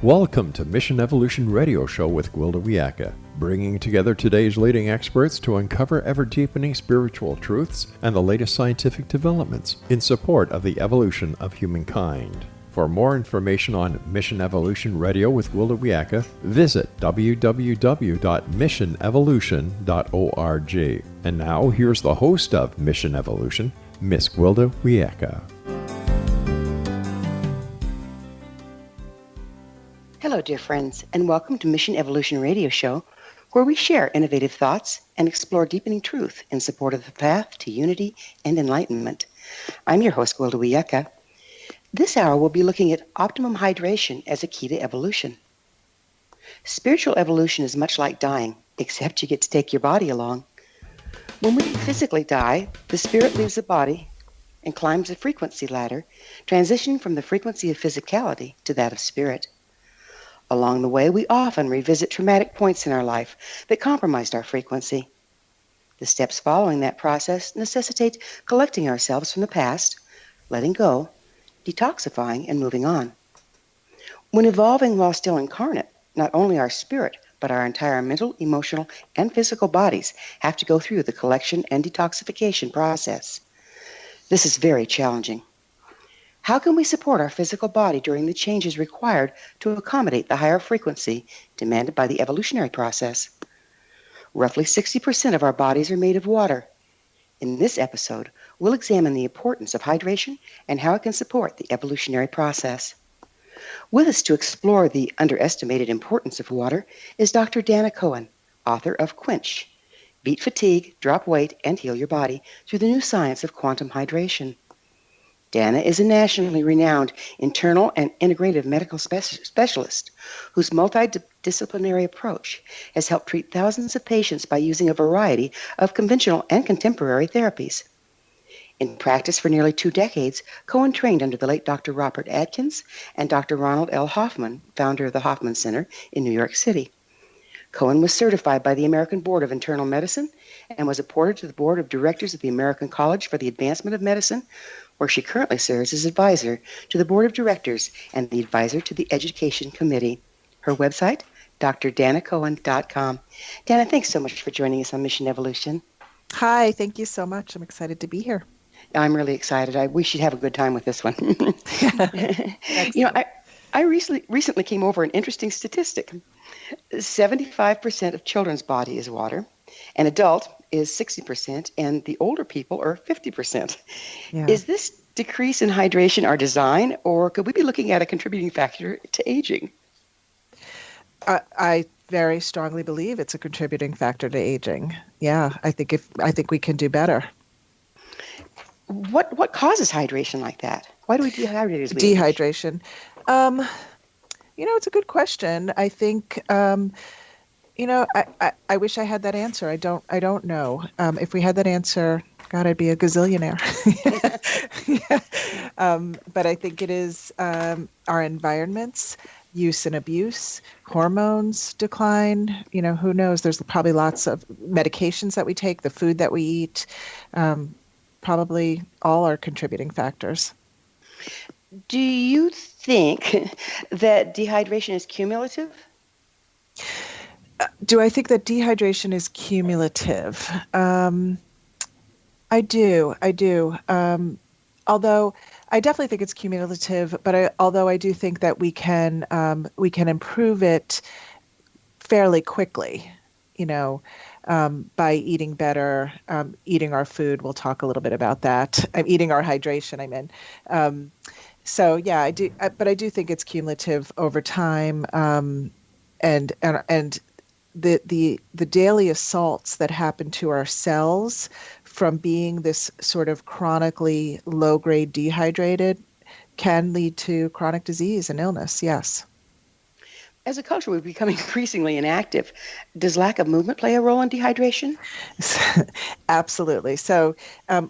Welcome to Mission Evolution Radio Show with Gwilda Wiyaka, bringing together today's leading experts to uncover ever-deepening spiritual truths and the latest scientific developments in support of the evolution of humankind. For more information on Mission Evolution Radio with Gwilda Wiyaka, visit www.missionevolution.org. And now, here's the host of Mission Evolution, Miss Gwilda Wiyaka. Hello, dear friends, and welcome to Mission Evolution Radio Show, where we share innovative thoughts and explore deepening truth in support of the path to unity and enlightenment. I'm your host, Gwilda Wiyaka. This hour, we'll be looking at optimum hydration as a key to evolution. Spiritual evolution is much like dying, except you get to take your body along. When we physically die, the spirit leaves the body and climbs the frequency ladder, transitioning from the frequency of physicality to that of spirit. Along the way, we often revisit traumatic points in our life that compromised our frequency. The steps following that process necessitate collecting ourselves from the past, letting go, detoxifying, and moving on. When evolving while still incarnate, not only our spirit, but our entire mental, emotional, and physical bodies have to go through the collection and detoxification process. This is very challenging. How can we support our physical body during the changes required to accommodate the higher frequency demanded by the evolutionary process? Roughly 60% of our bodies are made of water. In this episode, we'll examine the importance of hydration and how it can support the evolutionary process. With us to explore the underestimated importance of water is Dr. Dana Cohen, author of Quench, Beat Fatigue, Drop Weight, and Heal Your Body through the new science of quantum hydration. Dana is a nationally renowned internal and integrative medical specialist whose multi-disciplinary approach has helped treat thousands of patients by using a variety of conventional and contemporary therapies. In practice for nearly 2 decades, Cohen trained under the late Dr. Robert Atkins and Dr. Ronald L. Hoffman, founder of the Hoffman Center in New York City. Cohen was certified by the American Board of Internal Medicine and was appointed to the Board of Directors of the American College for the Advancement of Medicine, where she currently serves as advisor to the Board of Directors and the advisor to the Education Committee. Her website, drdanacohen.com. Dana, thanks so much for joining us on Mission Evolution. Hi, thank you so much. I'm excited to be here. I'm really excited. We should have a good time with this one. I recently came over an interesting statistic. 75% of children's body is water, an adult is 60%, and the older people are 50%. Yeah. Is this decrease in hydration our design, or could we be looking at a contributing factor to aging? I very strongly believe it's a contributing factor to aging. Yeah, I think we can do better. What causes hydration like that? Why do we dehydrate as we Dehydration. It's a good question. I think, I wish I had that answer. I don't know. If we had that answer, God, I'd be a gazillionaire. But I think it is our environments, use and abuse, hormones decline. Who knows? There's probably lots of medications that we take, the food that we eat. Probably all are contributing factors. Do you think that dehydration is cumulative? Do I think that dehydration is cumulative? I do. Although I definitely think it's cumulative, but although I do think that we can improve it fairly quickly. By eating better, eating our food. We'll talk a little bit about that. Eating our hydration, I mean. So yeah, I do, but I do think it's cumulative over time, and the daily assaults that happen to our cells from being this sort of chronically low-grade dehydrated can lead to chronic disease and illness. Yes. As a culture, we've become increasingly inactive. Does lack of movement play a role in dehydration? Absolutely. So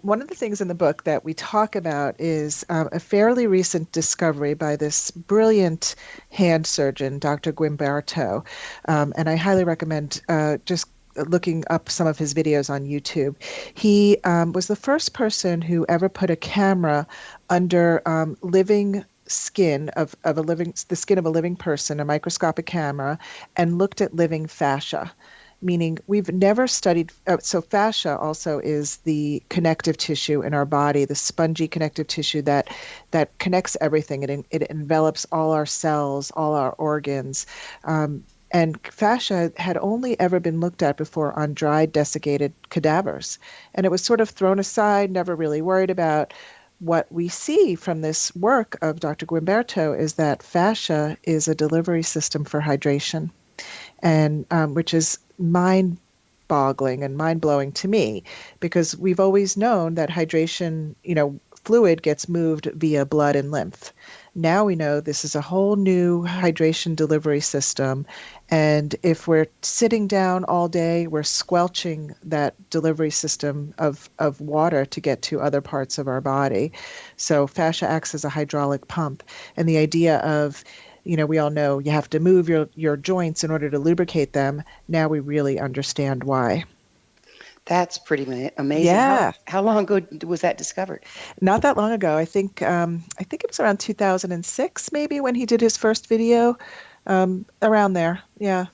one of the things in the book that we talk about is a fairly recent discovery by this brilliant hand surgeon, Dr. Guimberto. And I highly recommend just looking up some of his videos on YouTube. He was the first person who ever put a camera under living skin of the skin of a living person, a microscopic camera, and looked at living fascia, meaning we've never studied. So fascia also is the connective tissue in our body, the spongy connective tissue that connects everything. It envelops all our cells, all our organs. And fascia had only ever been looked at before on dried, desiccated cadavers. And it was sort of thrown aside, never really worried about. What we see from this work of Dr. Guimberto is that fascia is a delivery system for hydration, and which is mind-boggling and mind-blowing to me, because we've always known that hydration, fluid gets moved via blood and lymph. Now we know this is a whole new hydration delivery system. And if we're sitting down all day, we're squelching that delivery system of water to get to other parts of our body. So fascia acts as a hydraulic pump. And the idea of, we all know you have to move your joints in order to lubricate them. Now we really understand why. That's pretty amazing. Yeah. How long ago was that discovered? Not that long ago. I think it was around 2006, maybe, when he did his first video. Around there. Yeah.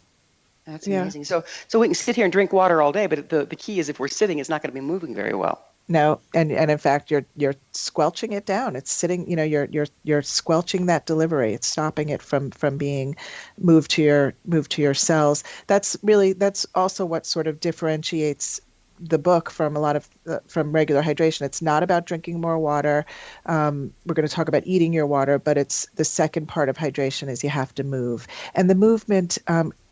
That's amazing. So we can sit here and drink water all day, but the key is if we're sitting, it's not going to be moving very well. No, and in fact, you're squelching it down. It's sitting. You're squelching that delivery. It's stopping it from being moved to your cells. That's also what sort of differentiates the book from a lot of from regular hydration. It's not about drinking more water. We're going to talk about eating your water, but it's the second part of hydration is you have to move, and the movement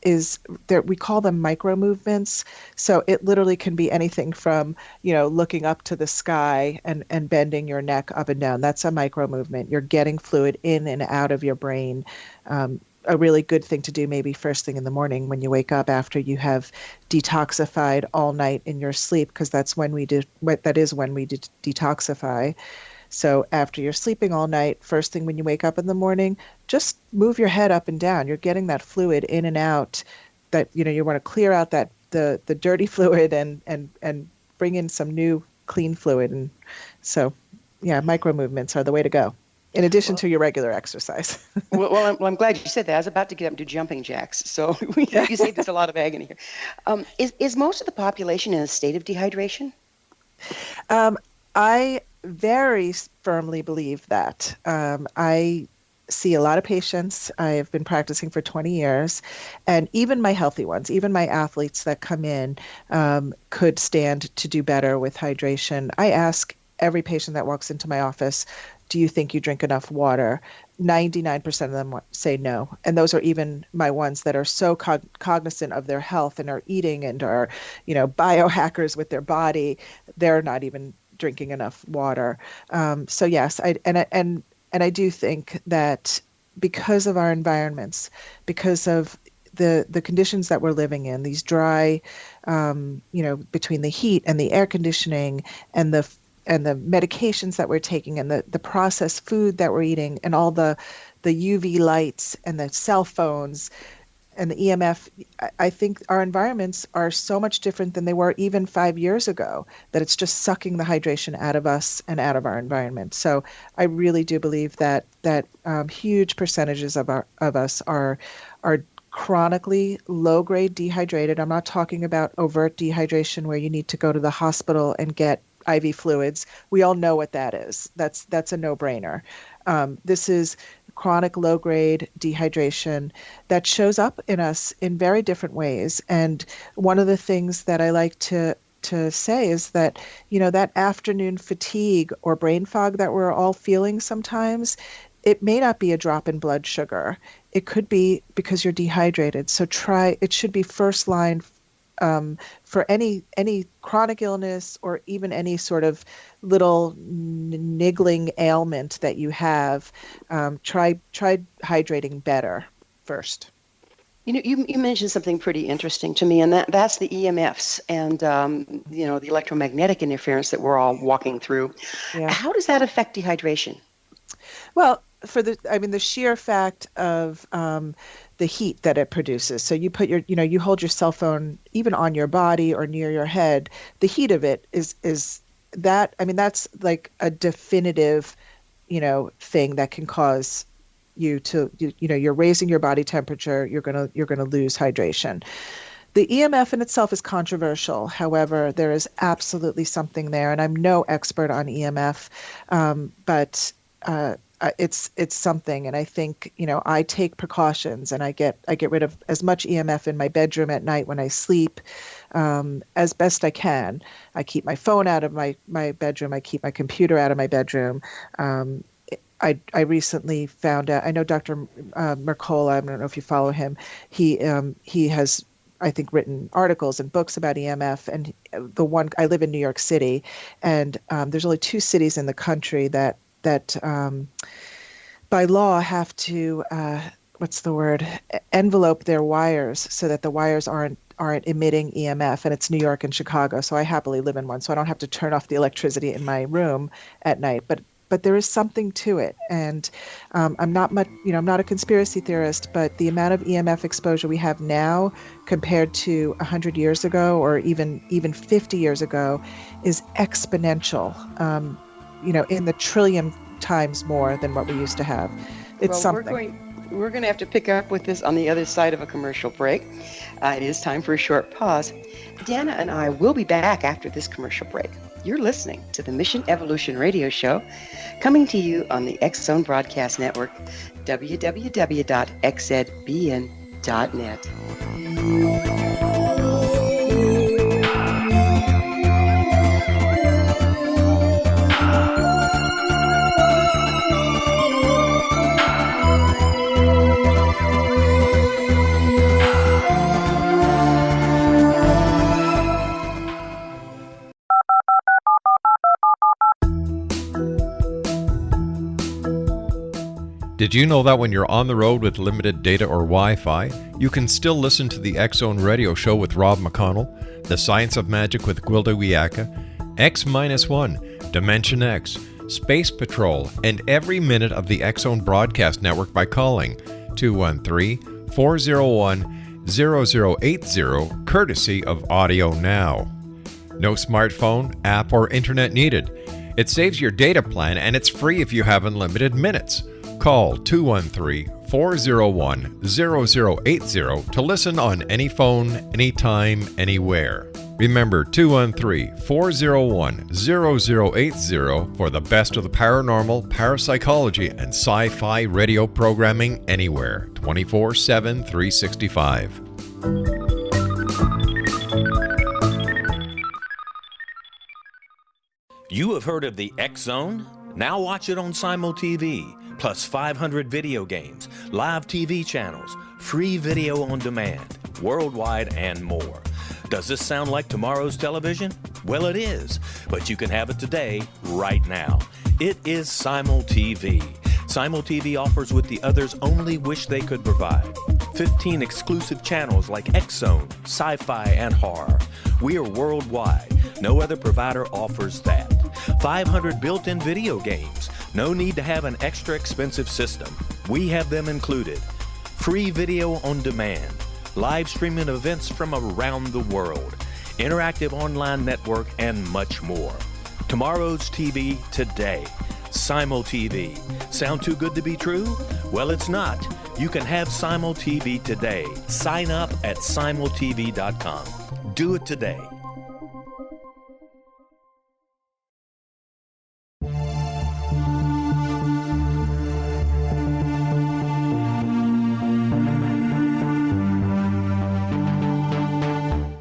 is there. We call them micro movements. So it literally can be anything from looking up to the sky and bending your neck up and down. That's a micro movement. You're getting fluid in and out of your brain. A really good thing to do maybe first thing in the morning when you wake up after you have detoxified all night in your sleep, because that's when we detoxify. So after you're sleeping all night, first thing when you wake up in the morning, just move your head up and down. You're getting that fluid in and out. That you want to clear out that the dirty fluid and bring in some new clean fluid. And so, yeah, micro movements are the way to go, in addition to your regular exercise. I'm glad you said that. I was about to get up and do jumping jacks. So you saved us a lot of agony here. Is most of the population in a state of dehydration? I very firmly believe that. I see a lot of patients. I have been practicing for 20 years, and even my healthy ones, even my athletes that come in, could stand to do better with hydration. I ask every patient that walks into my office, do you think you drink enough water? 99% of them say no. And those are even my ones that are so cognizant of their health and are eating and are, biohackers with their body. They're not even drinking enough water. So yes, I do think that because of our environments, because of the conditions that we're living in, these dry, between the heat and the air conditioning and the medications that we're taking and the processed food that we're eating and all the UV lights and the cell phones and the EMF, I think our environments are so much different than they were even 5 years ago, that it's just sucking the hydration out of us and out of our environment. So I really do believe that huge percentages of us are chronically low-grade dehydrated. I'm not talking about overt dehydration where you need to go to the hospital and get IV fluids. We all know what that is. That's a no-brainer. This is chronic low-grade dehydration that shows up in us in very different ways. And one of the things that I like to say is that, that afternoon fatigue or brain fog that we're all feeling sometimes, it may not be a drop in blood sugar. It could be because you're dehydrated. So it should be first line for any chronic illness or even any sort of little niggling ailment that you have. Try hydrating better first. You mentioned something pretty interesting to me, and that's the EMFs and the electromagnetic interference that we're all walking through. Yeah. How does that affect dehydration? Well, the sheer fact of the heat that it produces. So you put you hold your cell phone even on your body or near your head. The heat of it is that, that's like a definitive thing that can cause you to, you're raising your body temperature, you're going to lose hydration. The EMF in itself is controversial. However, there is absolutely something there, and I'm no expert on EMF, but it's something. And I think I take precautions, and I get rid of as much EMF in my bedroom at night when I sleep as best I can. I keep my phone out of my bedroom. I keep my computer out of my bedroom. I recently found out. I know Dr. Mercola. I don't know if you follow him. He has, I think, written articles and books about EMF. And I live in New York City, and there's only 2 cities in the country that by law have to envelope their wires so that the wires aren't emitting EMF, and it's New York and Chicago. So I happily live in one, so I don't have to turn off the electricity in my room at night. But there is something to it, and I'm not a conspiracy theorist, but the amount of EMF exposure we have now compared to 100 years ago, or even 50 years ago, is exponential. In the trillion times more than what we used to have. It's something. We're going to have to pick up with this on the other side of a commercial break. It is time for a short pause. Deanna and I will be back after this commercial break. You're listening to the Mission Evolution Radio Show, coming to you on the X Zone Broadcast Network, www.xzbn.net. Did you know that when you're on the road with limited data or Wi-Fi, you can still listen to the X Zone Radio Show with Rob McConnell, The Science of Magic with Gwilda Wiyaka, X-1, Dimension X, Space Patrol, and every minute of the X Zone Broadcast Network by calling 213-401-0080, courtesy of Audio Now. No smartphone, app, or internet needed. It saves your data plan, and it's free if you have unlimited minutes. Call 213-401-0080 to listen on any phone, anytime, anywhere. Remember 213-401-0080 for the best of the paranormal, parapsychology, and sci-fi radio programming anywhere, 24/7, 365. You have heard of the X Zone? Now watch it on Simul TV. Plus 500 video games, live TV channels, free video on demand, worldwide, and more. Does this sound like tomorrow's television? Well, it is, but you can have it today, right now. It is Simul TV. Simul TV offers what the others only wish they could provide. 15 exclusive channels like X Zone, sci-fi, and horror. We are worldwide. No other provider offers that. 500 built-in video games. No need to have an extra expensive system. We have them included. Free video on demand. Live streaming events from around the world. Interactive online network, and much more. Tomorrow's TV today. Simul TV. Sound too good to be true? Well, it's not. You can have Simul TV today. Sign up at simultv.com. Do it today.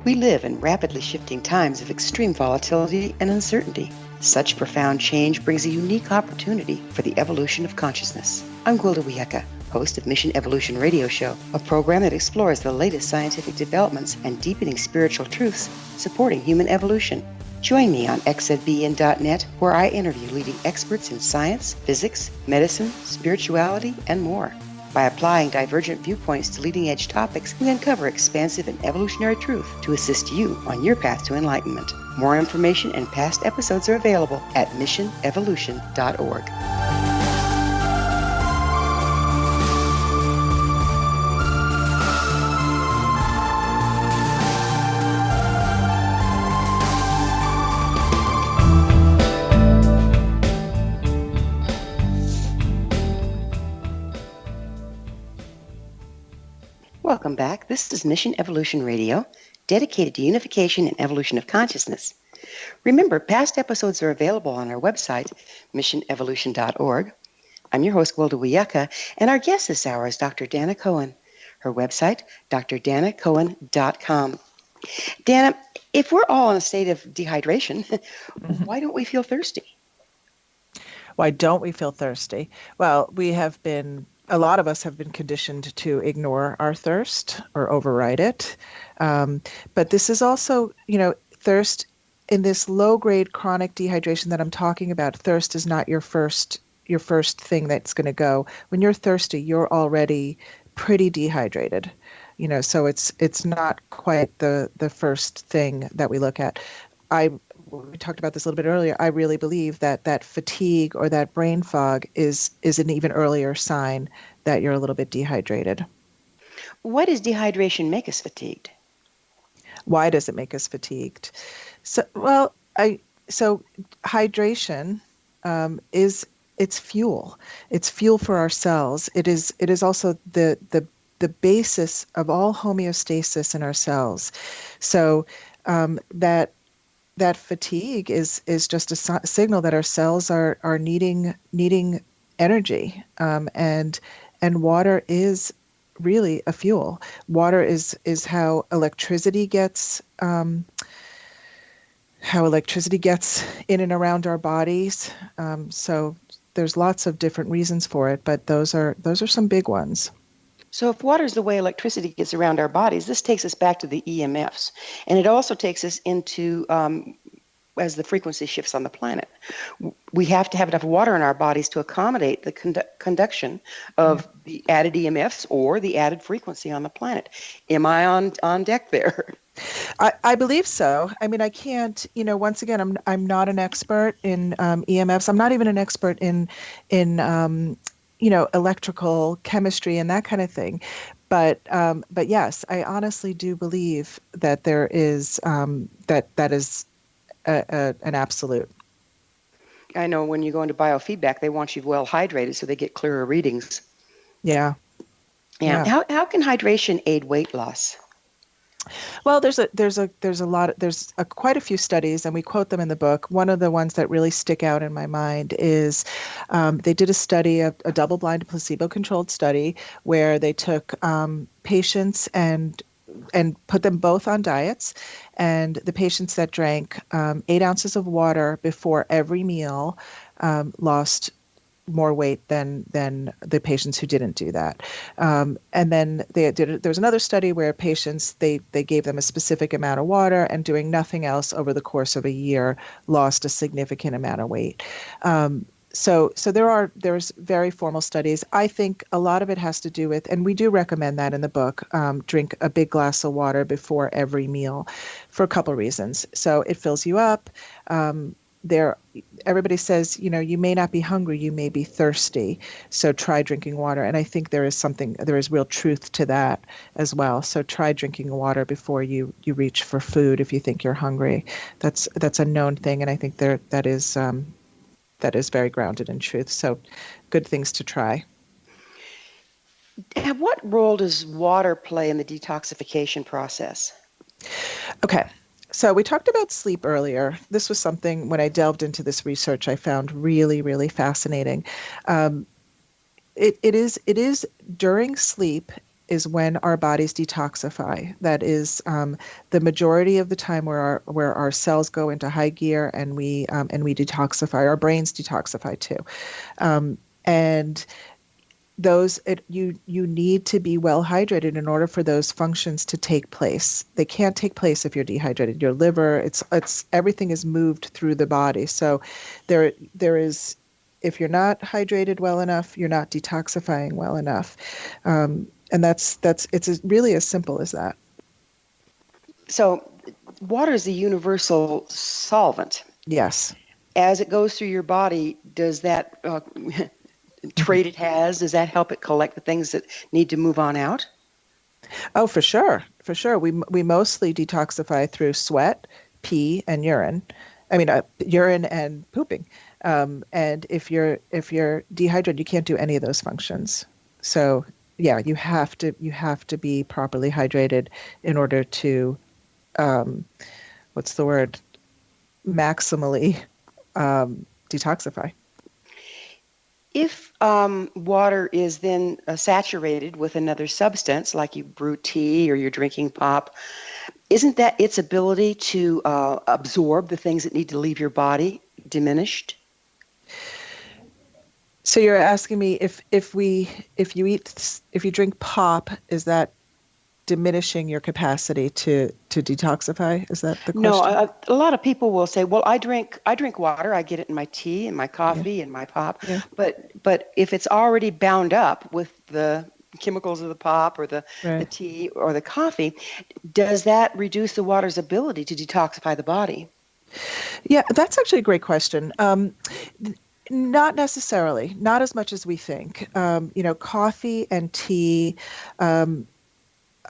We live in rapidly shifting times of extreme volatility and uncertainty. Such profound change brings a unique opportunity for the evolution of consciousness. I'm Gwilda Wiyaka, host of Mission Evolution Radio Show, a program that explores the latest scientific developments and deepening spiritual truths supporting human evolution. Join me on xzbn.net, where I interview leading experts in science, physics, medicine, spirituality, and more. By applying divergent viewpoints to leading-edge topics, we uncover expansive and evolutionary truth to assist you on your path to enlightenment. More information and past episodes are available at missionevolution.org. welcome back. This is Mission Evolution Radio, dedicated to unification and evolution of consciousness. Remember, past episodes are available on our website, missionevolution.org. I'm your host, Gwilda Wiyaka, and our guest this hour is Dr. Dana Cohen. Her website, drdanacohen.com. Dana, if we're all in a state of dehydration, why don't we feel thirsty? Why don't we feel thirsty? Well, a lot of us have been conditioned to ignore our thirst or override it. But this is also, thirst in this low-grade chronic dehydration that I'm talking about. Thirst is not your first thing that's going to go. When you're thirsty, you're already pretty dehydrated. So it's not quite the first thing that we look at. We talked about this a little bit earlier. I really believe that fatigue or that brain fog is an even earlier sign that you're a little bit dehydrated. Why does dehydration make us fatigued? Why does it make us fatigued? So hydration it's fuel. It's fuel for our cells. It is also the basis of all homeostasis in our cells. So that fatigue is just a signal that our cells are needing energy, and water is really a fuel. Water is how electricity gets in and around our bodies. So there's lots of different reasons for it, but those are some big ones. So if water is the way electricity gets around our bodies, this takes us back to the EMFs. And it also takes us into, as the frequency shifts on the planet, we have to have enough water in our bodies to accommodate the conduction of the added EMFs or the added frequency on the planet. Am I on deck there? I believe so. I mean, I can't, once again, I'm not an expert in EMFs. I'm not even an expert in electrical chemistry and that kind of thing. But yes, I honestly do believe that there is that is an absolute. I know when you go into biofeedback, they want you well hydrated so they get clearer readings. Yeah. How can hydration aid weight loss? Well, there's quite a few studies, and we quote them in the book. One of the ones that really stick out in my mind is they did a study, a double-blind placebo-controlled study, where they took patients and put them both on diets, and the patients that drank 8 ounces of water before every meal lost more weight than the patients who didn't do that. And then there was another study where patients, they gave them a specific amount of water, and doing nothing else over the course of a year lost a significant amount of weight. So there's very formal studies. I think a lot of it has to do with, and we do recommend that in the book, drink a big glass of water before every meal for a couple reasons. So it fills you up. Everybody says, you may not be hungry, you may be thirsty. So try drinking water. And I think there is real truth to that as well. So try drinking water before you reach for food if you think you're hungry. That's a known thing. And I think that is very grounded in truth. So good things to try. What role does water play in the detoxification process? Okay. So we talked about sleep earlier. This was something, when I delved into this research, I found really, really fascinating. It is during sleep is when our bodies detoxify. That is the majority of the time where our cells go into high gear, and we detoxify. Our brains detoxify too, and you need to be well hydrated in order for those functions to take place. They can't take place if you're dehydrated. Your liver, it's everything is moved through the body. So there is, if you're not hydrated well enough, you're not detoxifying well enough. And it's really as simple as that. So water is a universal solvent. Yes. As it goes through your body, does that trait it has, does that help it collect the things that need to move on out? Oh, for sure. For sure. We mostly detoxify through sweat, pee, and urine. I mean, urine and pooping. And if you're dehydrated, you can't do any of those functions. So yeah, you have to be properly hydrated in order to, what's the word, maximally detoxify. If water is then saturated with another substance, like you brew tea or you're drinking pop, isn't that its ability to absorb the things that need to leave your body diminished? So you're asking me if you drink pop, is that diminishing your capacity to detoxify? Is that the No, question? a lot of people will say, "Well, I drink water. I get it in my tea, and my Yeah, coffee, and my pop." yeah, But if it's already bound up with the chemicals of the pop or the right. tea or the coffee, does that reduce the water's ability to detoxify the body? Yeah, that's actually a great question. Not necessarily, not as much as we think. Coffee and tea, um,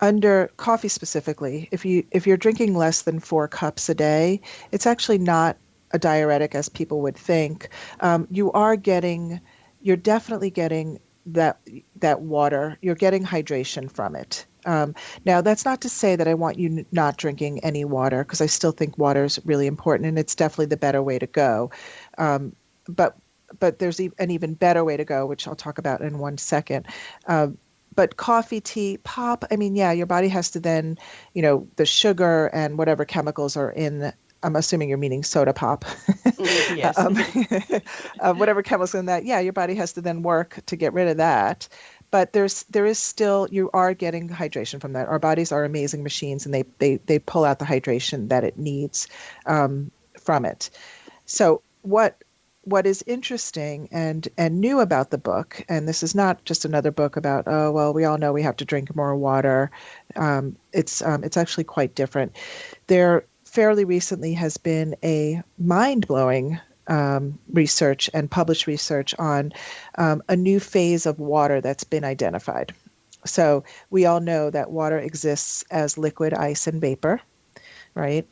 under coffee specifically, if you're drinking less than 4 cups a day, it's actually not a diuretic as people would think. You're definitely getting that water. You're getting hydration from it. Now, that's not to say that I want you not drinking any water, because I still think water is really important, and it's definitely the better way to go. Um, but but there's an even better way to go, which I'll talk about in 1 second. But coffee, tea, pop, I mean, yeah, your body has to then, the sugar and whatever chemicals are in, I'm assuming you're meaning soda pop, Yes. um, whatever chemicals in that, yeah, your body has to then work to get rid of that. But there is still, you are getting hydration from that. Our bodies are amazing machines, and they pull out the hydration that it needs from it. So what is interesting and new about the book, and this is not just another book about, oh well, we all know we have to drink more water. It's actually quite different. There fairly recently has been a mind-blowing research and published research on a new phase of water that's been identified. So we all know that water exists as liquid, ice, and vapor, right?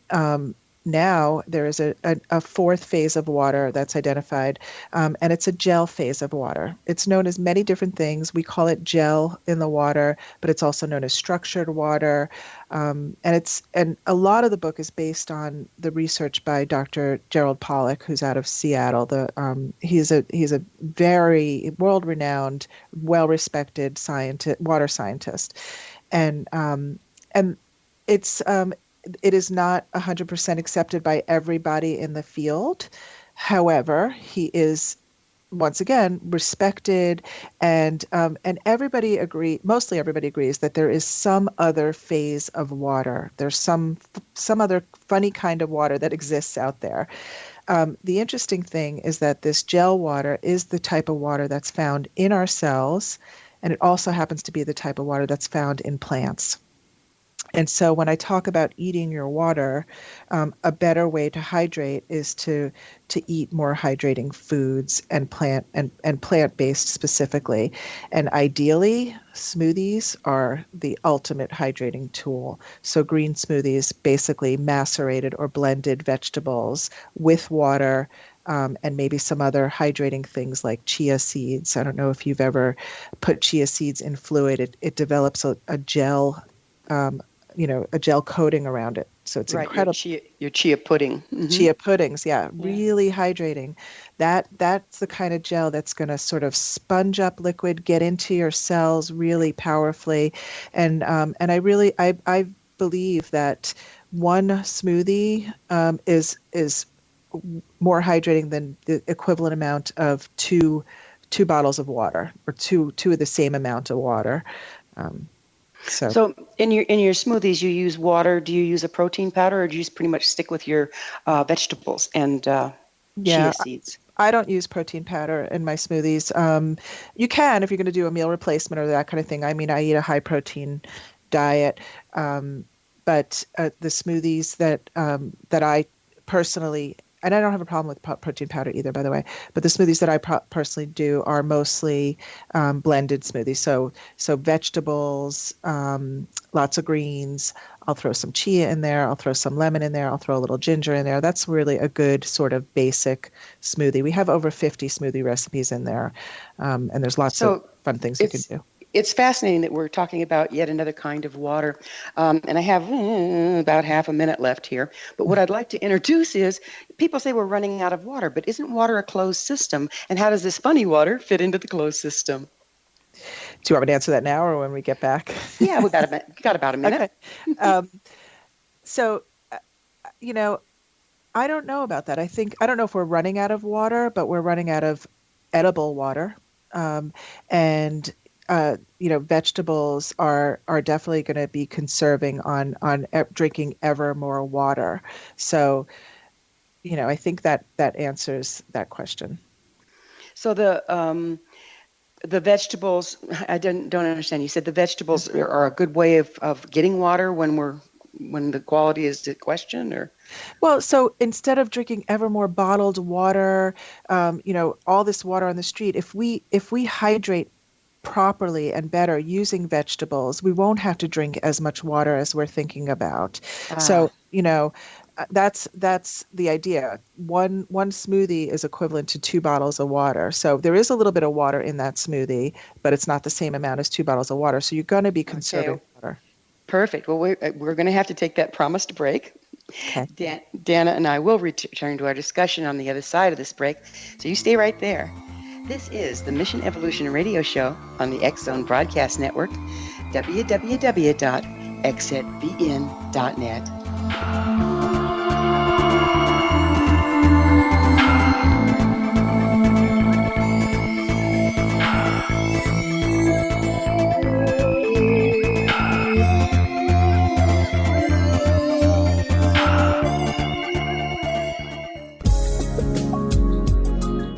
Now there is a fourth phase of water that's identified, and it's a gel phase of water. It's known as many different things. We call it gel in the water, but it's also known as structured water. And a lot of the book is based on the research by Dr. Gerald Pollack, who's out of Seattle. He's a very world-renowned, well-respected water scientist, and it's it is not 100% accepted by everybody in the field. However, he is, once again, respected, and mostly everybody agrees that there is some other phase of water. There's some other funny kind of water that exists out there. The interesting thing is that this gel water is the type of water that's found in our cells, and it also happens to be the type of water that's found in plants. And so when I talk about eating your water, a better way to hydrate is to eat more hydrating foods and plant-based specifically. And ideally, smoothies are the ultimate hydrating tool. So green smoothies, basically macerated or blended vegetables with water, and maybe some other hydrating things like chia seeds. I don't know if you've ever put chia seeds in fluid. It develops a gel, a gel coating around it. So it's Right, incredible. your chia pudding. Chia puddings, yeah, Yeah. really hydrating. That's the kind of gel that's going to sort of sponge up liquid, get into your cells really powerfully, and I believe that one smoothie is more hydrating than the equivalent amount of two bottles of water, or two of the same amount of water. So So in your smoothies, you use water. Do you use a protein powder, or do you just pretty much stick with your vegetables and chia yeah, seeds? I don't use protein powder in my smoothies. You can if you're going to do a meal replacement or that kind of thing. I mean, I eat a high protein diet, but the smoothies that I personally, and I don't have a problem with protein powder either, by the way, but the smoothies that I personally do are mostly blended smoothies. So vegetables, lots of greens. I'll throw some chia in there. I'll throw some lemon in there. I'll throw a little ginger in there. That's really a good sort of basic smoothie. We have over 50 smoothie recipes in there, and there's lots of So fun things you can it's do. It's fascinating that we're talking about yet another kind of water. And I have about half a minute left here. But what I'd like to introduce is, people say we're running out of water, but isn't water a closed system? And how does this funny water fit into the closed system? Do you want me to answer that now or when we get back? Yeah, we got about a minute. Okay. So, I don't know about that. I don't know if we're running out of water, but we're running out of edible water. Vegetables are definitely going to be conserving on drinking ever more water. So, I think that answers that question. So the vegetables, I don't understand. You said the vegetables are a good way of getting water when the quality is in question, or? Well, so instead of drinking ever more bottled water, all this water on the street, if we hydrate properly and better using vegetables, we won't have to drink as much water as we're thinking about. So, that's the idea. One smoothie is equivalent to 2 bottles of water. So there is a little bit of water in that smoothie, but it's not the same amount as 2 bottles of water. So you're going to be conserving water. Perfect. Well, we're going to have to take that promised break. Okay. Dana and I will return to our discussion on the other side of this break, so you stay right there. This is the Mission Evolution Radio Show on the X Zone Broadcast Network, www.xzbn.net.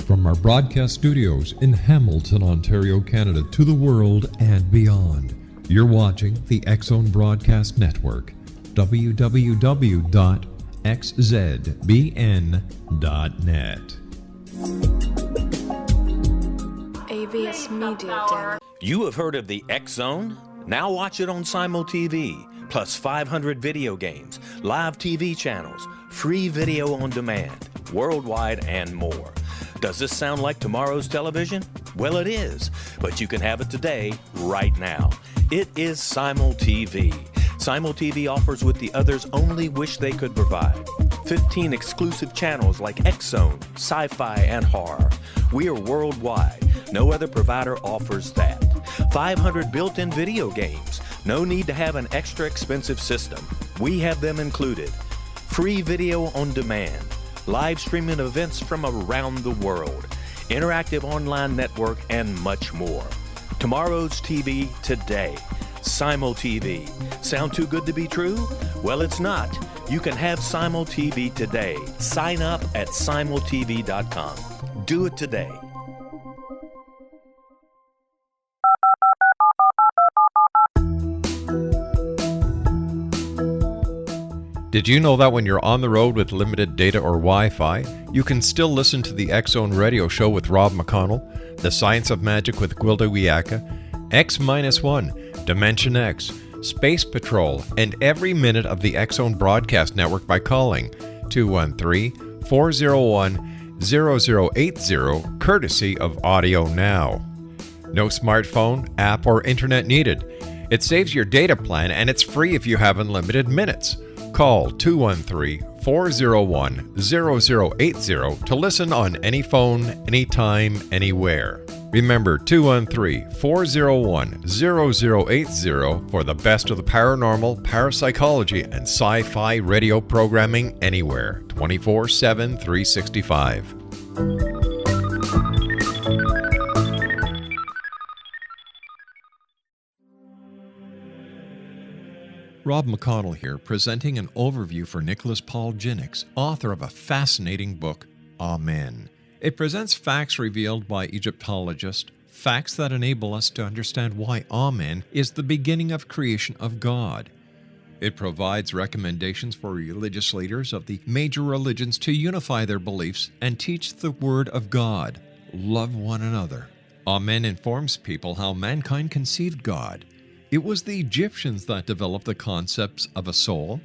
From our broadcast studios in Hamilton, Ontario, Canada, to the world and beyond, you're watching the X Zone Broadcast Network, www.xzbn.net. AVS Media. You have heard of the X Zone? Now watch it on Simul TV, plus 500 video games, live TV channels, free video on demand, worldwide, and more. Does this sound like tomorrow's television? Well, it is, but you can have it today, right now. It is Simul TV. Simul TV offers what the others only wish they could provide. 15 exclusive channels like X Zone, sci-fi, and horror. We are worldwide. No other provider offers that. 500 built-in video games. No need to have an extra expensive system. We have them included. Free video on demand. Live streaming events from around the world, interactive online network, and much more. Tomorrow's TV today. Simul TV. Sound too good to be true? Well, it's not. You can have Simul TV today. Sign up at simultv.com. Do it today. Did you know that when you're on the road with limited data or Wi-Fi, you can still listen to the X Zone Radio Show with Rob McConnell, The Science of Magic with Gwilda Wiyaka, X-1, Dimension X, Space Patrol, and every minute of the X Zone Broadcast Network by calling 213-401-0080, courtesy of Audio Now. No smartphone, app, or internet needed. It saves your data plan and it's free if you have unlimited minutes. Call 213-401-0080 to listen on any phone, anytime, anywhere. Remember 213-401-0080 for the best of the paranormal, parapsychology, and sci-fi radio programming anywhere, 24/7, 365. Rob McConnell here, presenting an overview for Nicholas Paul Jennings, author of a fascinating book, Amen. It presents facts revealed by Egyptologists, facts that enable us to understand why Amen is the beginning of creation of God. It provides recommendations for religious leaders of the major religions to unify their beliefs and teach the Word of God. Love one another. Amen informs people how mankind conceived God. It was the Egyptians that developed the concepts of a soul,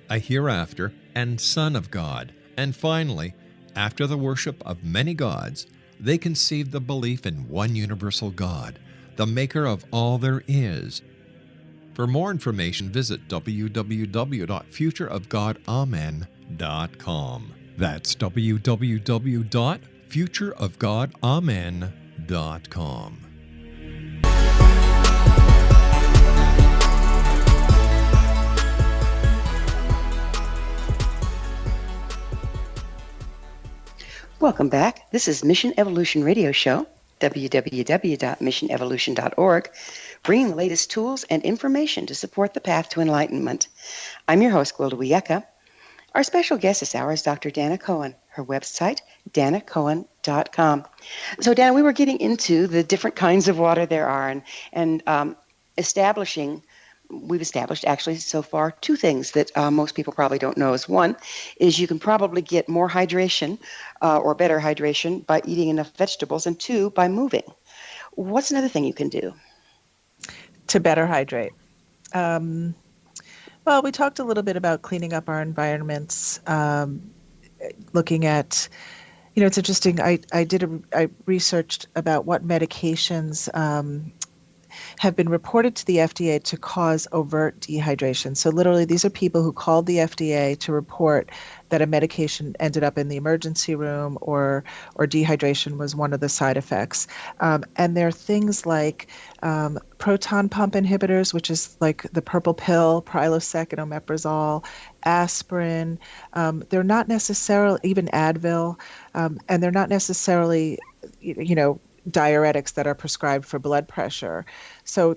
a hereafter, and Son of God. And finally, after the worship of many gods, they conceived the belief in one universal God, the maker of all there is. For more information, visit www.futureofgodamen.com. That's www.futureofgodamen.com. Welcome back. This is Mission Evolution Radio Show, www.missionevolution.org, bringing the latest tools and information to support the path to enlightenment. I'm your host, Gwilda Wiyaka. Our special guest this hour is Dr. Dana Cohen. Her website, danacohen.com. So, Dana, we were getting into the different kinds of water there are and we've established actually so far two things that most people probably don't know. One is you can probably get more hydration or better hydration by eating enough vegetables, and two, by moving. What's another thing you can do to better hydrate? Well, we talked a little bit about cleaning up our environments, looking at, it's interesting. I researched about what medications have been reported to the FDA to cause overt dehydration. So literally, these are people who called the FDA to report that a medication ended up in the emergency room or dehydration was one of the side effects. And there are things like proton pump inhibitors, which is like the purple pill, Prilosec and omeprazole, aspirin. They're not necessarily, even Advil, and they're not necessarily, diuretics that are prescribed for blood pressure. So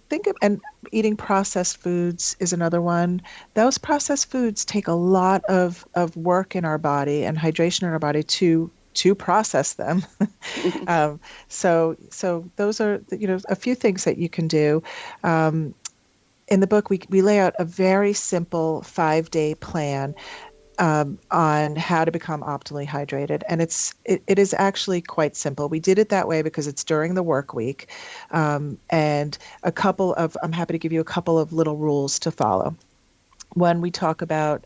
think of, and eating processed foods is another one. Those processed foods take a lot of work in our body and hydration in our body to process them. So those are, a few things that you can do. In the book, we lay out a very simple 5-day plan on how to become optimally hydrated. And it is actually quite simple. We did it that way because it's during the work week. And I'm happy to give you a couple of little rules to follow. When we talk about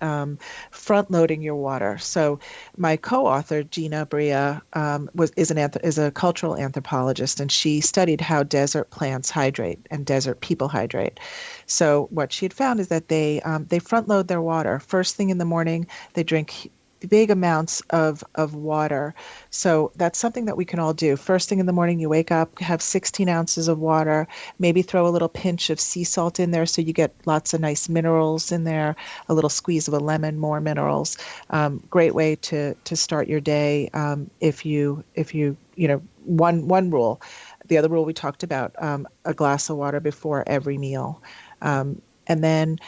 front-loading your water. So my co-author, Gina Bria, is a cultural anthropologist, and she studied how desert plants hydrate and desert people hydrate. So what she had found is that they front-load their water. First thing in the morning, they drink big amounts of water. So that's something that we can all do. First thing in the morning, you wake up, have 16 ounces of water, maybe throw a little pinch of sea salt in there so you get lots of nice minerals in there, a little squeeze of a lemon, more minerals. Great way to start your day if you one rule. The other rule we talked about, a glass of water before every meal. And then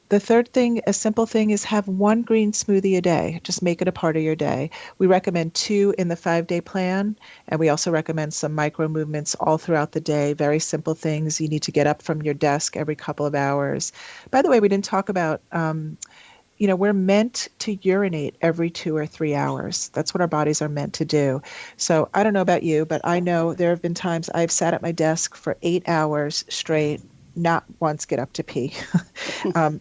the third thing, a simple thing, is have one green smoothie a day. Just make it a part of your day. We recommend 2 in the 5-day plan, and we also recommend some micro movements all throughout the day, very simple things. You need to get up from your desk every couple of hours. By the way, we didn't talk about, we're meant to urinate every 2 or 3 hours. That's what our bodies are meant to do. So I don't know about you, but I know there have been times I've sat at my desk for 8 hours straight, not once get up to pee.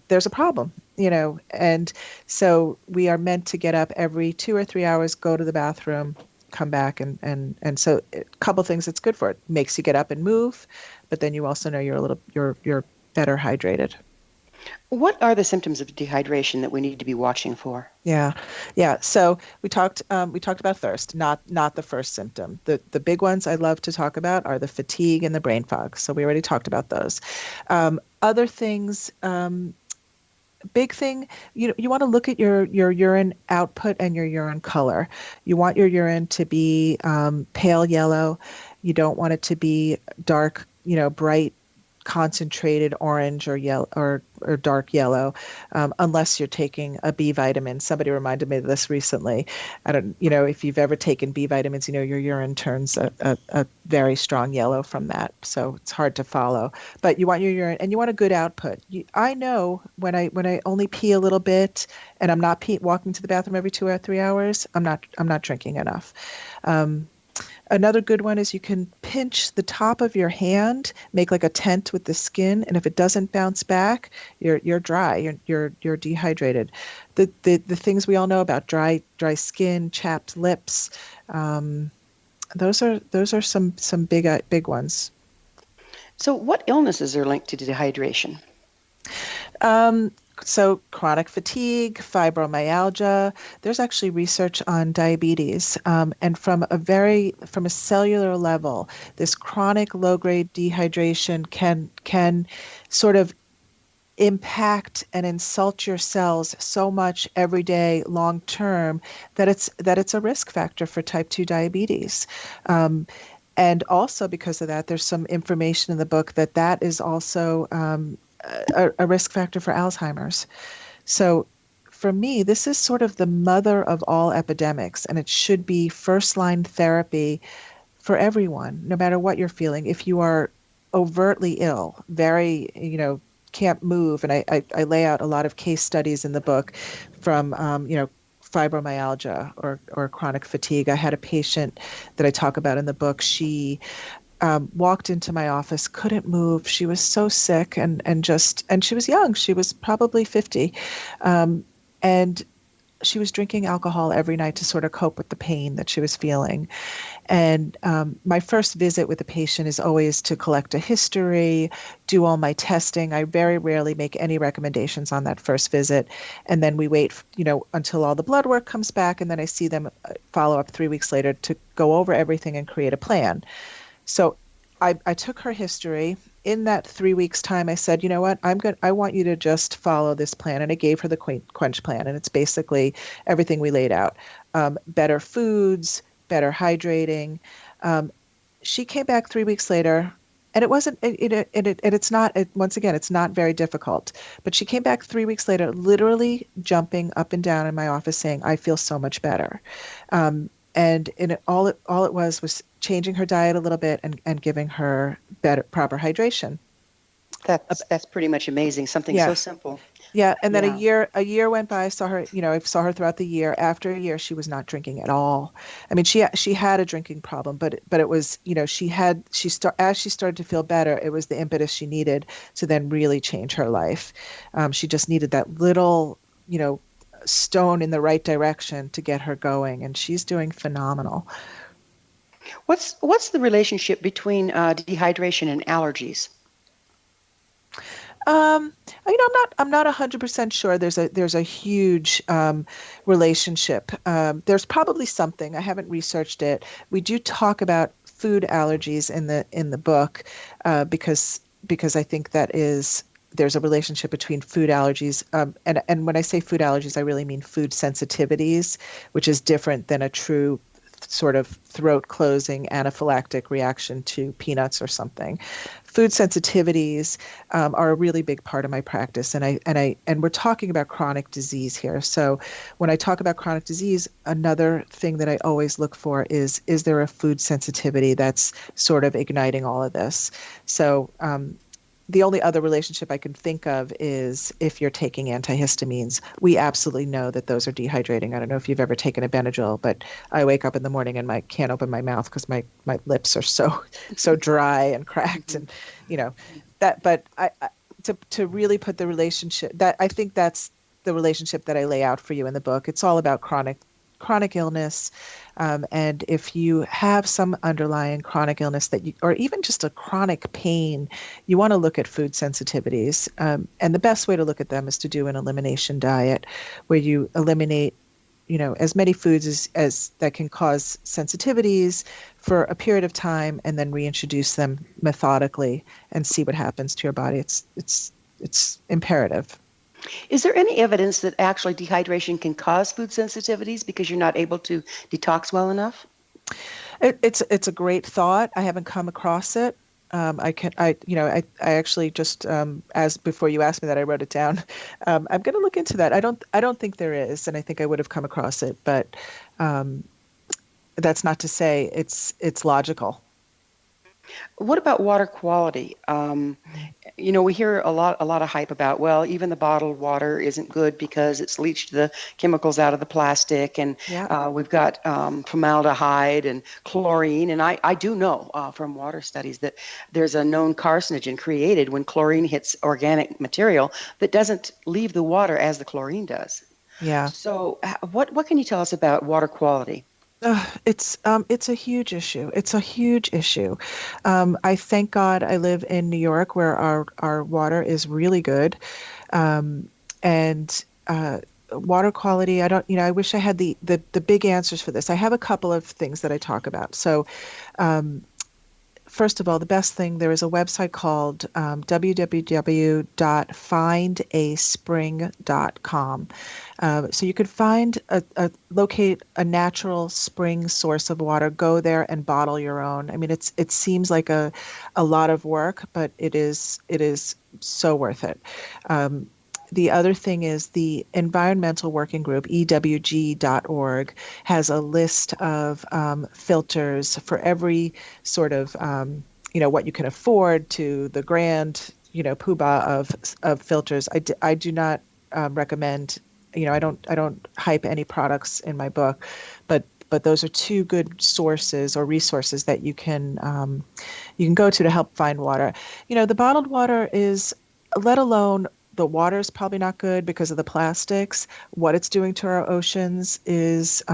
There's a problem, and so we are meant to get up every 2 or 3 hours, go to the bathroom, come back, and so a couple things it's good for. It makes you get up and move, but then you also know you're better hydrated. What are the symptoms of dehydration that we need to be watching for? Yeah. So we talked about thirst, not the first symptom. The big ones I love to talk about are the fatigue and the brain fog. So we already talked about those. Other things, big thing, you want to look at your urine output and your urine color. You want your urine to be pale yellow. You don't want it to be dark, bright, concentrated orange or yellow or dark yellow, unless you're taking a B vitamin. Somebody reminded me of this recently. I don't, if you've ever taken B vitamins, your urine turns a very strong yellow from that. So it's hard to follow. But you want your urine, and you want a good output. I know when I only pee a little bit, and I'm not walking to the bathroom every 2 or 3 hours, I'm not drinking enough. Another good one is you can pinch the top of your hand, make like a tent with the skin, and if it doesn't bounce back, you're dry, you're dehydrated. The things we all know about dry skin, chapped lips, those are some big ones. So what illnesses are linked to dehydration? So chronic fatigue, fibromyalgia. There's actually research on diabetes, and from a cellular level, this chronic low-grade dehydration can sort of impact and insult your cells so much every day, long term, that it's a risk factor for type 2 diabetes. And also because of that, there's some information in the book that is also a risk factor for Alzheimer's. So for me, this is sort of the mother of all epidemics, and it should be first-line therapy for everyone, no matter what you're feeling. If you are overtly ill, very, can't move, and I lay out a lot of case studies in the book from, fibromyalgia or chronic fatigue. I had a patient that I talk about in the book. She walked into my office, couldn't move. She was so sick and she was young. She was probably 50. And she was drinking alcohol every night to sort of cope with the pain that she was feeling. And my first visit with the patient is always to collect a history, do all my testing. I very rarely make any recommendations on that first visit. And then we wait, until all the blood work comes back. And then I see them follow up 3 weeks later to go over everything and create a plan. So I took her history. In that 3 weeks time, I said, you know what, I want you to just follow this plan. And I gave her the Quench plan. And it's basically everything we laid out. Better foods, better hydrating. She came back 3 weeks later, and it wasn't, it's not, once again, it's not very difficult. But she came back 3 weeks later, literally jumping up and down in my office saying, I feel so much better. And all it was changing her diet a little bit and giving her proper hydration. That's pretty much amazing. Something so simple. Yeah, and then a year went by. I saw her throughout the year. After a year, she was not drinking at all. I mean, she had a drinking problem, but it was, as she started to feel better, it was the impetus she needed to then really change her life. She just needed that little, stone in the right direction to get her going, and she's doing phenomenal. What's the relationship between dehydration and allergies? I'm not 100% sure. There's a huge relationship. There's probably something. I haven't researched it. We do talk about food allergies in the book because I think there's a relationship between food allergies. And when I say food allergies, I really mean food sensitivities, which is different than a true sort of throat closing anaphylactic reaction to peanuts or something. Food sensitivities are a really big part of my practice, and we're talking about chronic disease here. So when I talk about chronic disease, another thing that I always look for is there a food sensitivity that's sort of igniting all of this? So the only other relationship I can think of is if you're taking antihistamines. We absolutely know that those are dehydrating. I don't know if you've ever taken a Benadryl, but I wake up in the morning and I can't open my mouth because my lips are so dry and cracked, and that. But to really put the relationship, that I think that's the relationship that I lay out for you in the book. It's all about chronic illness. And if you have some underlying chronic illness or even just a chronic pain, you want to look at food sensitivities. And the best way to look at them is to do an elimination diet where you eliminate, as many foods as that can cause sensitivities for a period of time, and then reintroduce them methodically and see what happens to your body. It's imperative. Is there any evidence that actually dehydration can cause food sensitivities because you're not able to detox well enough? It's a great thought. I haven't come across it. I actually just as before you asked me that, I wrote it down. I'm going to look into that. I don't think there is, and I think I would have come across it, but that's not to say it's logical. What about water quality? We hear a lot of hype about, well, even the bottled water isn't good because it's leached the chemicals out of the plastic, and we've got formaldehyde and chlorine. And I do know from water studies that there's a known carcinogen created when chlorine hits organic material that doesn't leave the water as the chlorine does. Yeah. So what can you tell us about water quality? It's a huge issue. It's a huge issue. I thank God I live in New York where our water is really good. And water quality, I don't, I wish I had the big answers for this. I have a couple of things that I talk about. So first of all, the best thing, there is a website called www.findaspring.com. So you could locate a natural spring source of water, go there and bottle your own. I mean, it seems like a lot of work, but it is so worth it. The other thing is the Environmental Working Group, EWG.org, has a list of filters for every sort of, what you can afford to the grand, poobah of filters. I do not recommend, I don't hype any products in my book, but those are two good sources or resources that you can go to help find water. The bottled water is, let alone the water is probably not good because of the plastics. What it's doing to our oceans is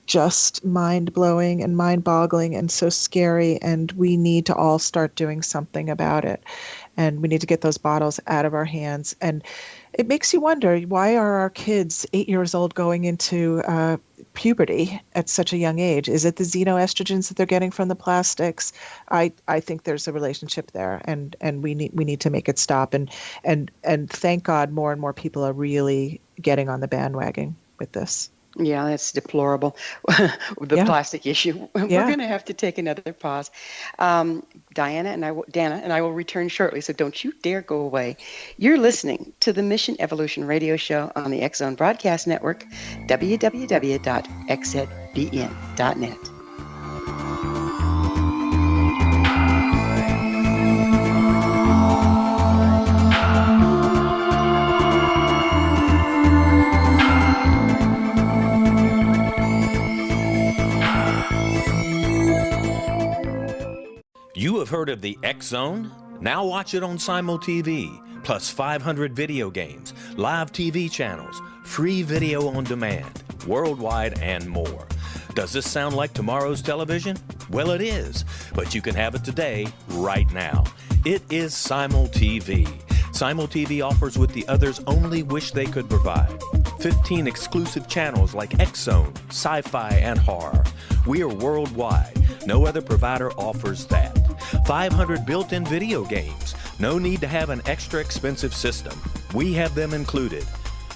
just mind-blowing and mind-boggling and so scary, and we need to all start doing something about it. And we need to get those bottles out of our hands. And it makes you wonder, why are our kids 8 years old going into puberty at such a young age? Is it the xenoestrogens that they're getting from the plastics? I think there's a relationship there, and we need to make it stop. And thank God more and more people are really getting on the bandwagon with this. Yeah, that's deplorable. The plastic issue. We're going to have to take another pause. Dana and I will return shortly, so don't you dare go away. You're listening to the Mission Evolution Radio Show on the X Zone Broadcast Network, www.xzbn.net. You have heard of the X Zone? Now watch it on Simul TV, plus 500 video games, live TV channels, free video on demand, worldwide, and more. Does this sound like tomorrow's television? Well, it is, but you can have it today, right now. It is Simul TV. Simul TV offers what the others only wish they could provide. 15 exclusive channels like X Zone, sci-fi, and horror. We are worldwide. No other provider offers that. 500 built-in video games. No need to have an extra expensive system. We have them included.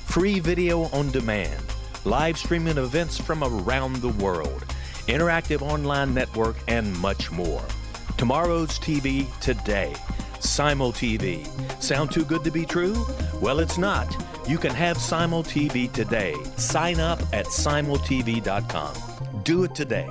Free video on demand. Live streaming events from around the world. Interactive online network, and much more. Tomorrow's TV today. Simul TV. Sound too good to be true? Well, it's not. You can have Simul TV today. Sign up at simultv.com. Do it today.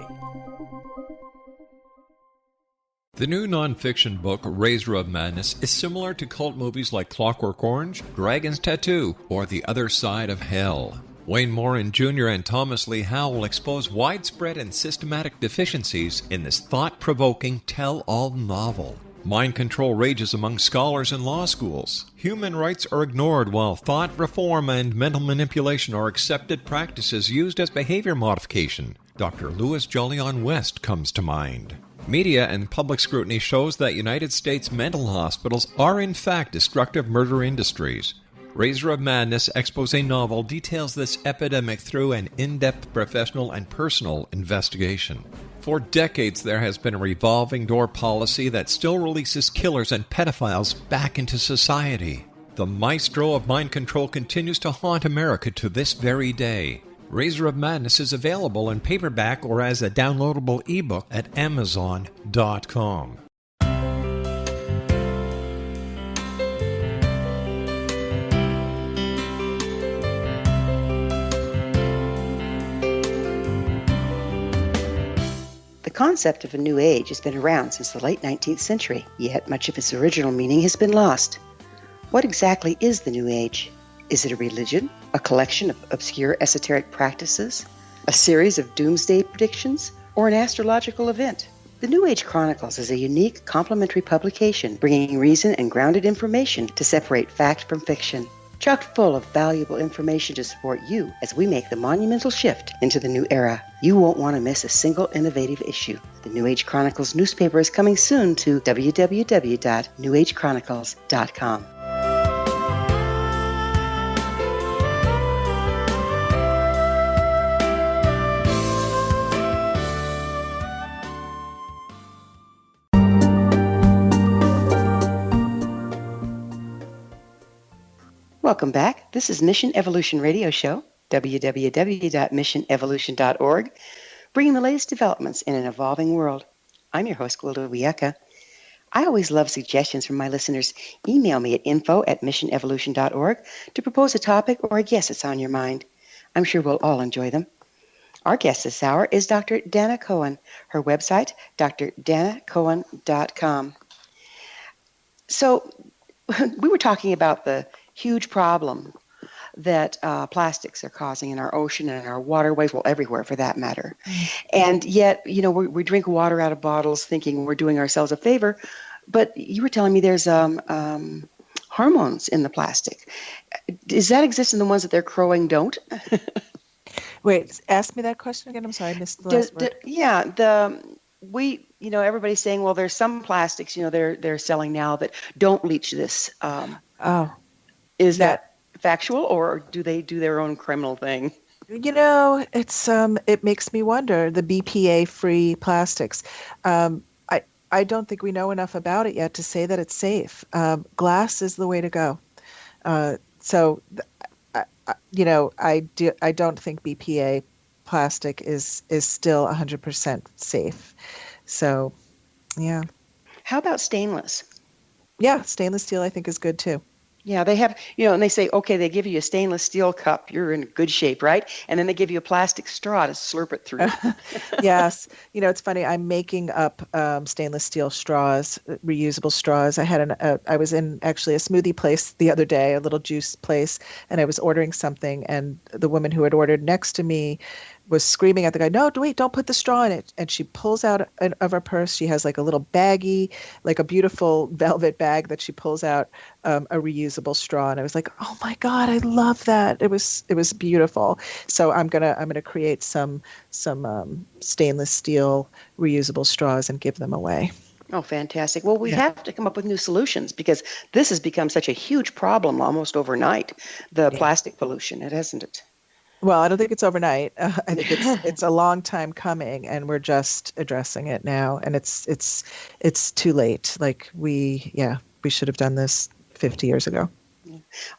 The new nonfiction book, Razor of Madness, is similar to cult movies like Clockwork Orange, Dragon's Tattoo, or The Other Side of Hell. Wayne Morin Jr. and Thomas Lee Howell will expose widespread and systematic deficiencies in this thought-provoking tell-all novel. Mind control rages among scholars in law schools. Human rights are ignored while thought reform and mental manipulation are accepted practices used as behavior modification. Dr. Louis Jolyon West comes to mind. Media and public scrutiny shows that United States mental hospitals are in fact destructive murder industries. Razor of Madness expose novel details this epidemic through an in-depth professional and personal investigation. For decades, there has been a revolving door policy that still releases killers and pedophiles back into society. The maestro of mind control continues to haunt America to this very day. Razor of Madness is available in paperback or as a downloadable ebook at Amazon.com. The concept of a new age has been around since the late 19th century, yet much of its original meaning has been lost. What exactly is the new age? Is it a religion, a collection of obscure esoteric practices, a series of doomsday predictions, or an astrological event? The New Age Chronicles is a unique complementary publication bringing reason and grounded information to separate fact from fiction, chock full of valuable information to support you as we make the monumental shift into the new era. You won't want to miss a single innovative issue. The New Age Chronicles newspaper is coming soon to www.newagechronicles.com. Welcome back. This is Mission Evolution Radio Show, www.missionevolution.org, bringing the latest developments in an evolving world. I'm your host, Gwilda Wiyaka. I always love suggestions from my listeners. Email me at info@missionevolution.org to propose a topic or a guest that's on your mind. I'm sure we'll all enjoy them. Our guest this hour is Dr. Dana Cohen. Her website, drdanacohen.com. So we were talking about the huge problem that plastics are causing in our ocean and in our waterways, well, everywhere for that matter. And yet, we drink water out of bottles thinking we're doing ourselves a favor. But you were telling me there's hormones in the plastic. Does that exist in the ones that they're crowing don't? Wait, ask me that question again. I'm sorry, I missed the last word. Everybody's saying, well, there's some plastics, they're selling now that don't leach this. Is that factual, or do they do their own criminal thing? It's it makes me wonder, the BPA-free plastics. I don't think we know enough about it yet to say that it's safe. Glass is the way to go. I don't think BPA plastic is still 100% safe. So, yeah. How about stainless? Yeah, stainless steel I think is good too. Yeah, they have, and they say, okay, they give you a stainless steel cup, you're in good shape, right? And then they give you a plastic straw to slurp it through. Yes. It's funny. I'm making up stainless steel straws, reusable straws. I was in actually a smoothie place the other day, a little juice place, and I was ordering something, and the woman who had ordered next to me was screaming at the guy, no, wait, don't put the straw in it. And she pulls out of her purse. She has like a little baggie, like a beautiful velvet bag that she pulls out a reusable straw. And I was like, oh my God, I love that. It was beautiful. So I'm gonna create some stainless steel reusable straws and give them away. Oh, fantastic. Well, we have to come up with new solutions because this has become such a huge problem almost overnight, the plastic pollution, hasn't it? Well, I don't think it's overnight. I think it's a long time coming, and we're just addressing it now. And it's too late. Like we should have done this 50 years ago.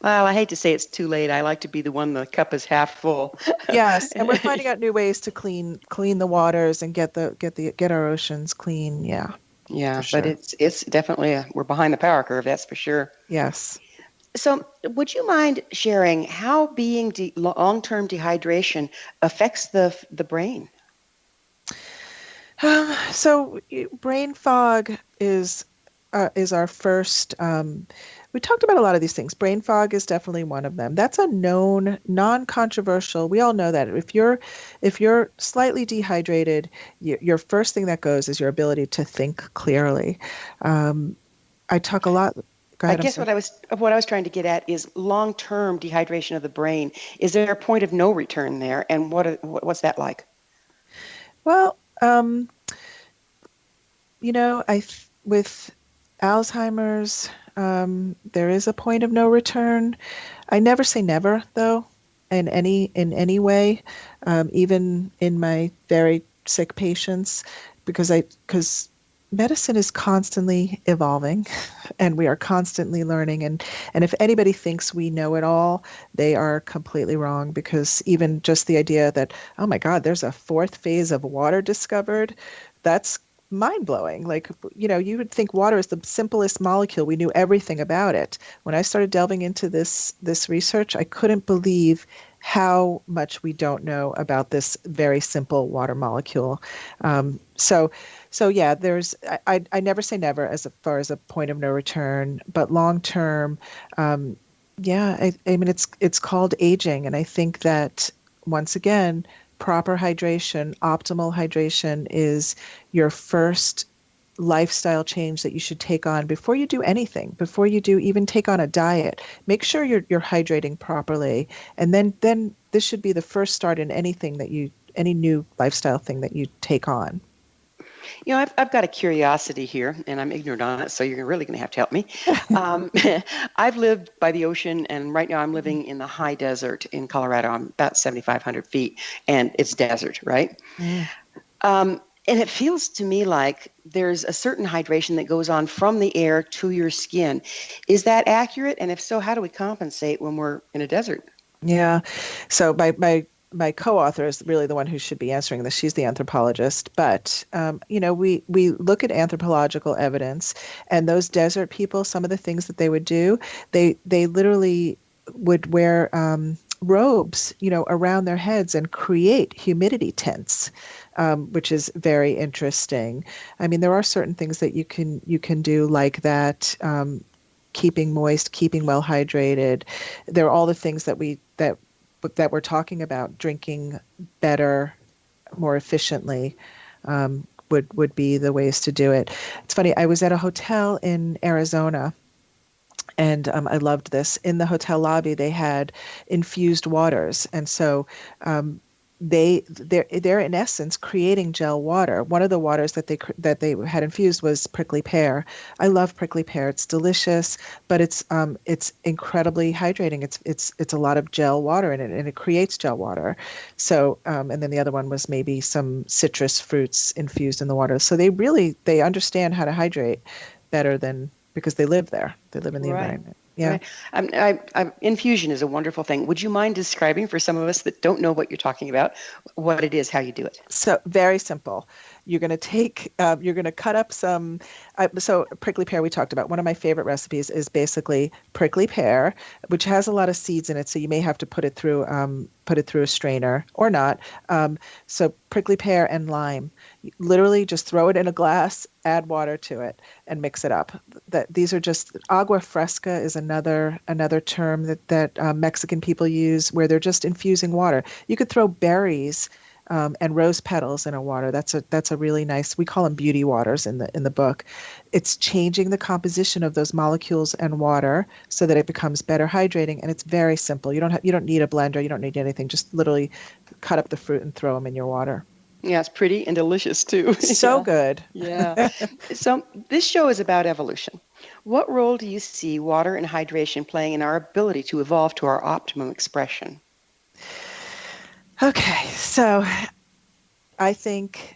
Well, I hate to say it's too late. I like to be the one the cup is half full. Yes, and we're finding out new ways to clean the waters and get our oceans clean. Yeah. Yeah, sure. But it's definitely we're behind the power curve. That's for sure. Yes. So would you mind sharing how being long-term dehydration affects the brain? So brain fog is our first. We talked about a lot of these things. Brain fog is definitely one of them. That's a known, non-controversial. We all know that if you're slightly dehydrated, your first thing that goes is your ability to think clearly. I talk a lot. I guess what I was trying to get at is long-term dehydration of the brain. Is there a point of no return there, and what's that like? Well, with Alzheimer's, there is a point of no return. I never say never, though, in any way, even in my very sick patients, because medicine is constantly evolving and we are constantly learning. And if anybody thinks we know it all, they are completely wrong, because even just the idea that, oh my God, there's a fourth phase of water discovered, that's mind-blowing. Like, you would think water is the simplest molecule. We knew everything about it. When I started delving into this research, I couldn't believe how much we don't know about this very simple water molecule. So yeah, I never say never as far as a point of no return, but long term, I mean, it's called aging. And I think that, once again, proper hydration, optimal hydration is your first lifestyle change that you should take on before you do anything, before you do even take on a diet. Make sure you're hydrating properly, and then this should be the first start in any new lifestyle thing that you take on. I've got a curiosity here, and I'm ignorant on it, so you're really going to have to help me. Um, I've lived by the ocean, and right now I'm living in the high desert in Colorado. I'm about 7,500 feet, and it's desert, right? Mm. And it feels to me like there's a certain hydration that goes on from the air to your skin. Is that accurate? And if so, how do we compensate when we're in a desert? Yeah. So my co-author is really the one who should be answering this. She's the anthropologist, but we look at anthropological evidence, and those desert people, some of the things that they would do, they literally would wear robes, around their heads and create humidity tents, which is very interesting. I mean, there are certain things that you can do like that. Keeping moist, keeping well hydrated. There are all the things that we're talking about. Drinking better, more efficiently, would be the ways to do it. It's funny. I was at a hotel in Arizona, and I loved this. In the hotel lobby, they had infused waters, and so they're in essence creating gel water. One of the waters that they had infused was prickly pear. I love prickly pear. It's delicious, but it's incredibly hydrating. It's a lot of gel water in it, and it creates gel water. So and then the other one was maybe some citrus fruits infused in the water. So they understand how to hydrate better than, because they live there. They live in the environment. Yeah. Right. Infusion is a wonderful thing. Would you mind describing for some of us that don't know what you're talking about, what it is, how you do it? So very simple. You're going to cut up some, so prickly pear we talked about. One of my favorite recipes is basically prickly pear, which has a lot of seeds in it. So you may have to put it through a strainer or not. So prickly pear and lime, literally just throw it in a glass, add water to it, and mix it up. These are just, agua fresca is another term that Mexican people use, where they're just infusing water. You could throw berries and rose petals in a water. That's a really nice. We call them beauty waters in the book. It's changing the composition of those molecules and water so that it becomes better hydrating, and it's very simple. You don't need a blender. You don't need anything. Just literally cut up the fruit and throw them in your water. Yeah, it's pretty and delicious too. So good. Yeah. So this show is about evolution. What role do you see water and hydration playing in our ability to evolve to our optimum expression? Okay, so I think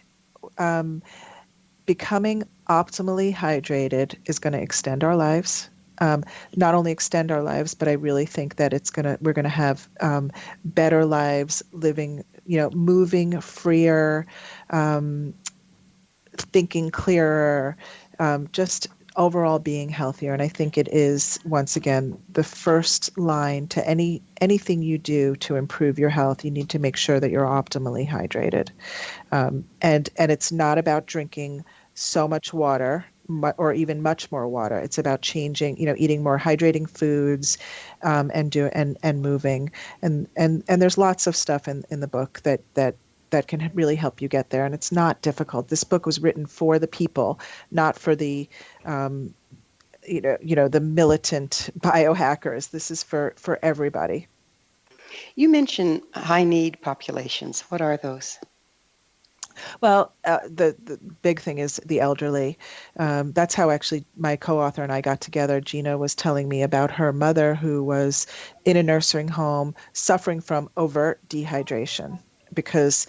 becoming optimally hydrated is going to extend our lives. Not only extend our lives, but I really think that we're going to have better lives, living, moving freer, thinking clearer, just overall being healthier. And I think it is, once again, the first line to anything you do to improve your health. You need to make sure that you're optimally hydrated. And it's not about drinking so much water or even much more water. It's about changing, eating more hydrating foods, and moving. And there's lots of stuff in the book that can really help you get there. And it's not difficult. This book was written for the people, not for the, the militant biohackers. This is for everybody. You mentioned high need populations. What are those? Well, the big thing is the elderly. That's how actually my co-author and I got together. Gina was telling me about her mother who was in a nursing home suffering from overt dehydration, because,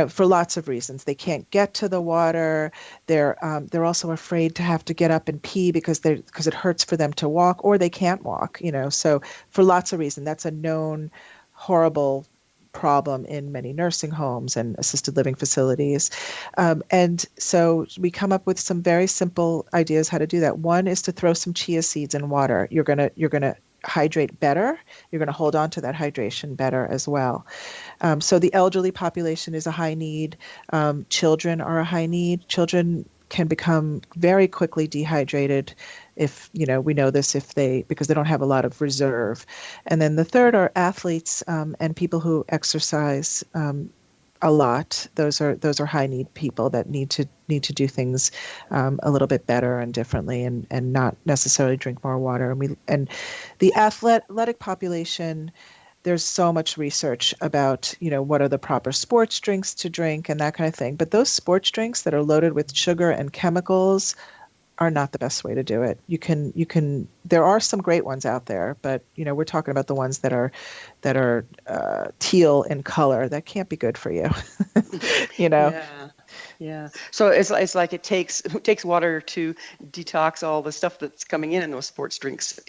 for lots of reasons. They can't get to the water. They're also afraid to have to get up and pee because it hurts for them to walk, or they can't walk. So for lots of reasons, that's a known horrible problem in many nursing homes and assisted living facilities. And so we come up with some very simple ideas how to do that. One is to throw some chia seeds in water. You're gonna hydrate better. You're going to hold on to that hydration better as well. So the elderly population is a high need. Children are a high need. Children can become very quickly dehydrated if, we know this, because they don't have a lot of reserve. And then the third are athletes and people who exercise a lot. Those are high need people that need to do things a little bit better and differently, and not necessarily drink more water. And the athletic population, there's so much research about, what are the proper sports drinks to drink and that kind of thing. But those sports drinks that are loaded with sugar and chemicals are not the best way to do it. You can there are some great ones out there, but we're talking about the ones that are teal in color. That can't be good for you. Yeah. So it's like it takes water to detox all the stuff that's coming in those sports drinks,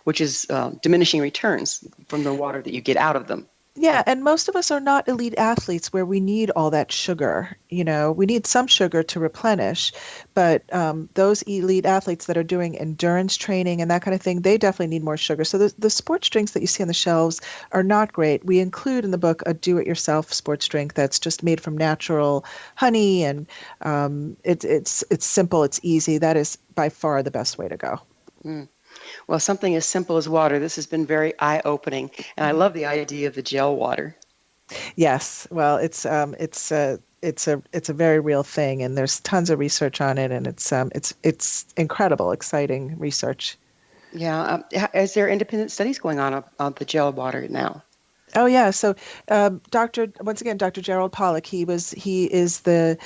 which is diminishing returns from the water that you get out of them. Yeah, and most of us are not elite athletes where we need all that sugar. We need some sugar to replenish, but those elite athletes that are doing endurance training and that kind of thing, they definitely need more sugar. So the sports drinks that you see on the shelves are not great. We include in the book a do-it-yourself sports drink that's just made from natural honey, and it's simple, it's easy. That is by far the best way to go. Mm. Well, something as simple as water. This has been very eye-opening, and I love the idea of the gel water. Yes, well, it's a very real thing, and there's tons of research on it, and it's incredible, exciting research. Yeah, is there independent studies going on the gel water now? Oh yeah, so Dr. Gerald Pollack, he is the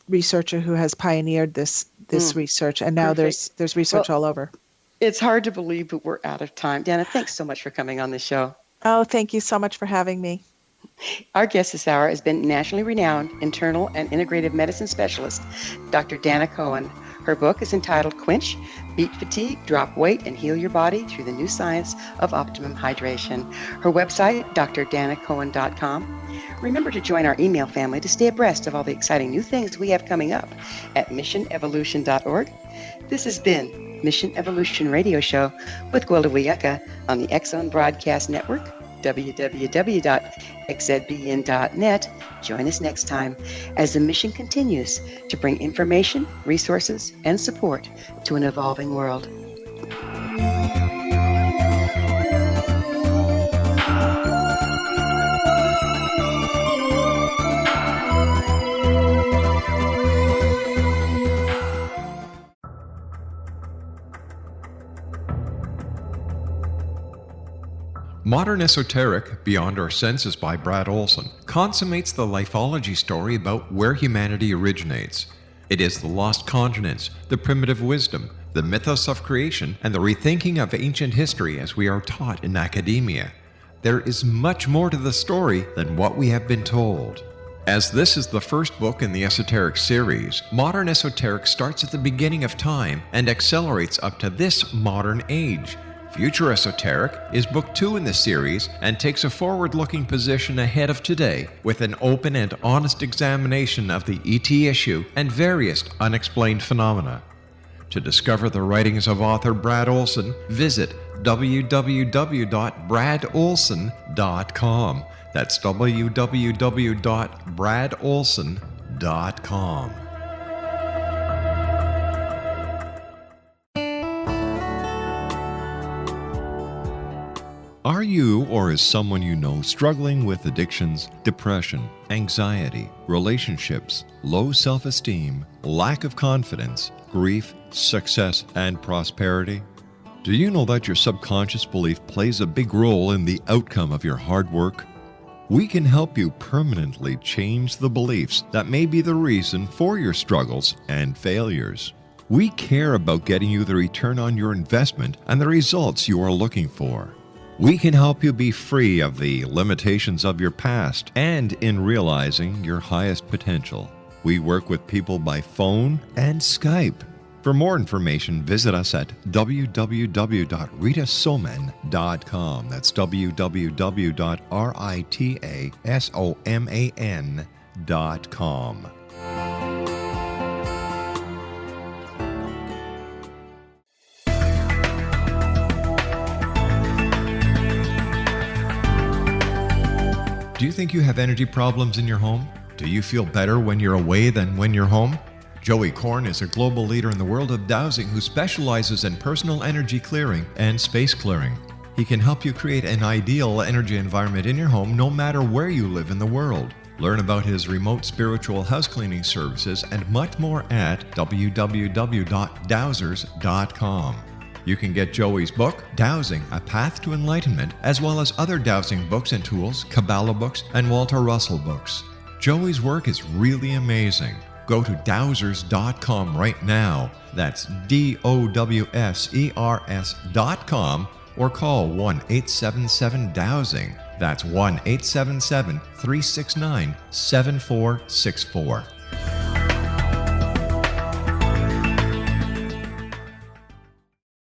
researcher who has pioneered this research, and now there's research all over. It's hard to believe, but we're out of time. Dana, thanks so much for coming on this show. Oh, thank you so much for having me. Our guest this hour has been nationally renowned internal and integrative medicine specialist, Dr. Dana Cohen. Her book is entitled Quench, Beat Fatigue, Drop Weight, and Heal Your Body Through the New Science of Optimum Hydration. Her website, drdanacohen.com. Remember to join our email family to stay abreast of all the exciting new things we have coming up at missionevolution.org. This has been Mission Evolution Radio Show with Gwilda Wiyaka on the X-Zone Broadcast Network, www.xzbn.net. Join us next time as the mission continues to bring information, resources, and support to an evolving world. Modern Esoteric, Beyond Our Senses by Brad Olson, consummates the lifeology story about where humanity originates. It is the lost continents, the primitive wisdom, the mythos of creation, and the rethinking of ancient history as we are taught in academia. There is much more to the story than what we have been told. As this is the first book in the Esoteric series, Modern Esoteric starts at the beginning of time and accelerates up to this modern age. Future Esoteric is book 2 in the series and takes a forward-looking position ahead of today with an open and honest examination of the ET issue and various unexplained phenomena. To discover the writings of author Brad Olson, visit www.bradolson.com. That's www.bradolson.com. Are you or is someone you know struggling with addictions, depression, anxiety, relationships, low self-esteem, lack of confidence, grief, success, and prosperity? Do you know that your subconscious belief plays a big role in the outcome of your hard work? We can help you permanently change the beliefs that may be the reason for your struggles and failures. We care about getting you the return on your investment and the results you are looking for. We can help you be free of the limitations of your past and in realizing your highest potential. We work with people by phone and Skype. For more information, visit us at www.ritasoman.com. That's www.ritasoman.com. Do you think you have energy problems in your home? Do you feel better when you're away than when you're home? Joey Korn is a global leader in the world of dowsing who specializes in personal energy clearing and space clearing. He can help you create an ideal energy environment in your home no matter where you live in the world. Learn about his remote spiritual house cleaning services and much more at www.dowsers.com. You can get Joey's book, Dowsing, A Path to Enlightenment, as well as other dowsing books and tools, Kabbalah books, and Walter Russell books. Joey's work is really amazing. Go to dowsers.com right now. That's DOWSERS.com, or call 1-877-DOWSING. That's 1-877-369-7464.